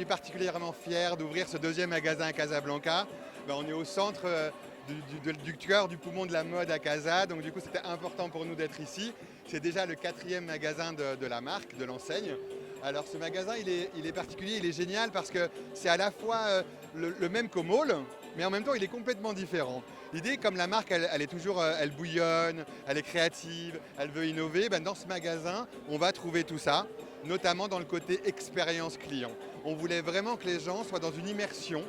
particulièrement fiers d'ouvrir ce deuxième magasin à Casablanca. On est au centre du cœur du poumon de la mode à Casa, donc du coup c'était important pour nous d'être ici. C'est déjà le 4e magasin de la marque, de l'enseigne. Alors ce magasin il est particulier, il est génial parce que c'est à la fois le même qu'au mall, mais en même temps il est complètement différent. L'idée, comme la marque elle est toujours, elle bouillonne, elle est créative, elle veut innover, dans ce magasin on va trouver tout ça, notamment dans le côté expérience client. On voulait vraiment que les gens soient dans une immersion,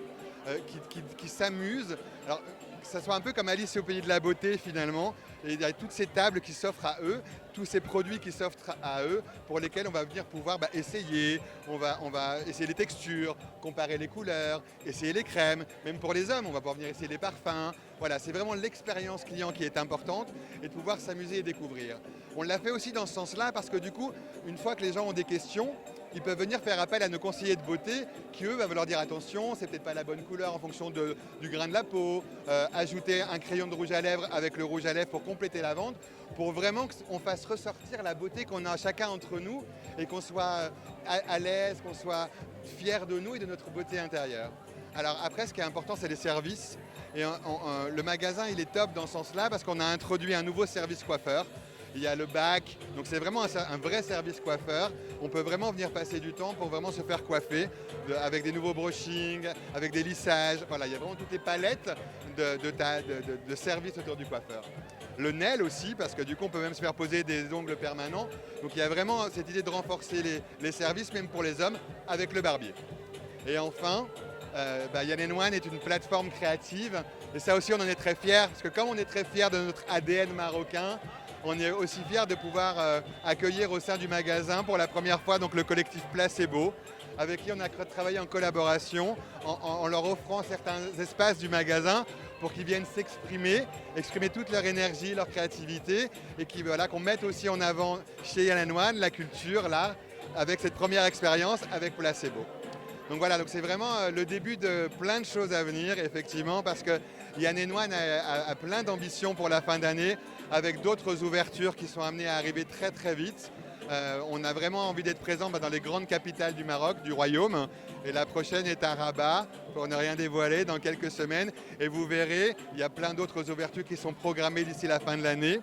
qui s'amusent. Alors, que ça soit un peu comme Alice au pays de la beauté finalement, et il y a toutes ces tables qui s'offrent à eux, tous ces produits qui s'offrent à eux, pour lesquels on va venir pouvoir essayer, on va essayer les textures, comparer les couleurs, essayer les crèmes, même pour les hommes, on va pouvoir venir essayer les parfums. Voilà, c'est vraiment l'expérience client qui est importante et de pouvoir s'amuser et découvrir. On l'a fait aussi dans ce sens-là parce que du coup, une fois que les gens ont des questions, ils peuvent venir faire appel à nos conseillers de beauté qui, eux, vont leur dire attention, c'est peut-être pas la bonne couleur en fonction du grain de la peau, ajouter un crayon de rouge à lèvres avec le rouge à lèvres pour compléter la vente, pour vraiment qu'on fasse ressortir la beauté qu'on a chacun entre nous et qu'on soit à l'aise, qu'on soit fiers de nous et de notre beauté intérieure. Alors après, ce qui est important, c'est les services. Et le magasin, il est top dans ce sens-là parce qu'on a introduit un nouveau service coiffeur. Il y a le bac, donc c'est vraiment un vrai service coiffeur. On peut vraiment venir passer du temps pour vraiment se faire coiffer avec des nouveaux brushings, avec des lissages. Voilà, il y a vraiment toutes les palettes de services autour du coiffeur. Le nail aussi, parce que du coup on peut même se faire poser des ongles permanents. Donc il y a vraiment cette idée de renforcer les services, même pour les hommes, avec le barbier. Et enfin, Yann One est une plateforme créative. Et ça aussi on en est très fiers, parce que comme on est très fiers de notre ADN marocain, on est aussi fiers de pouvoir accueillir au sein du magasin pour la première fois donc, le collectif Placebo, avec qui on a travaillé en collaboration en leur offrant certains espaces du magasin pour qu'ils viennent exprimer toute leur énergie, leur créativité et qu'on mette aussi en avant chez Yann One la culture, l'art, avec cette première expérience avec Placebo. Donc voilà, donc c'est vraiment le début de plein de choses à venir, effectivement, parce que Yann One a plein d'ambitions pour la fin d'année, avec d'autres ouvertures qui sont amenées à arriver très très vite. On a vraiment envie d'être présent dans les grandes capitales du Maroc, du royaume. Et la prochaine est à Rabat, pour ne rien dévoiler, dans quelques semaines. Et vous verrez, il y a plein d'autres ouvertures qui sont programmées d'ici la fin de l'année.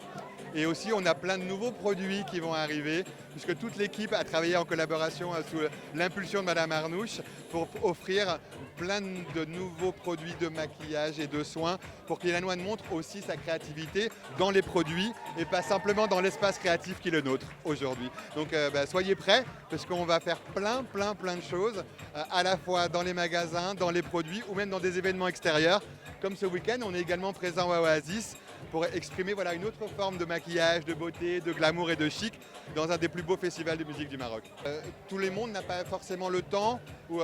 Et aussi, on a plein de nouveaux produits qui vont arriver, puisque toute l'équipe a travaillé en collaboration sous l'impulsion de Madame Arnouche pour offrir plein de nouveaux produits de maquillage et de soins pour que Yann One montre aussi sa créativité dans les produits et pas simplement dans l'espace créatif qui est le nôtre aujourd'hui. Donc soyez prêts, parce qu'on va faire plein de choses, à la fois dans les magasins, dans les produits ou même dans des événements extérieurs. Comme ce week-end, on est également présent à Oasis pour exprimer une autre forme de maquillage, de beauté, de glamour et de chic dans un des plus beaux festivals de musique du Maroc. Tout le monde n'a pas forcément le temps ou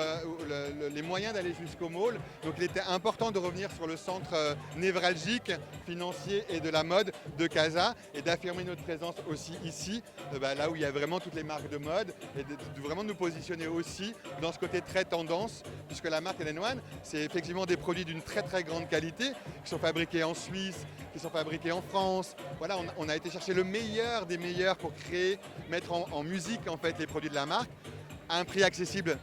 les moyens d'aller jusqu'au mall, donc il était important de revenir sur le centre névralgique, financier et de la mode de Casa et d'affirmer notre présence aussi ici, là où il y a vraiment toutes les marques de mode et de vraiment nous positionner aussi dans ce côté très tendance, puisque la marque Yann One, c'est effectivement des produits d'une très très grande qualité qui sont fabriqués en Suisse, qui sont fabriqués en France. Voilà, on a été chercher le meilleur des meilleurs pour créer, mettre en musique en fait les produits de la marque à un prix accessible,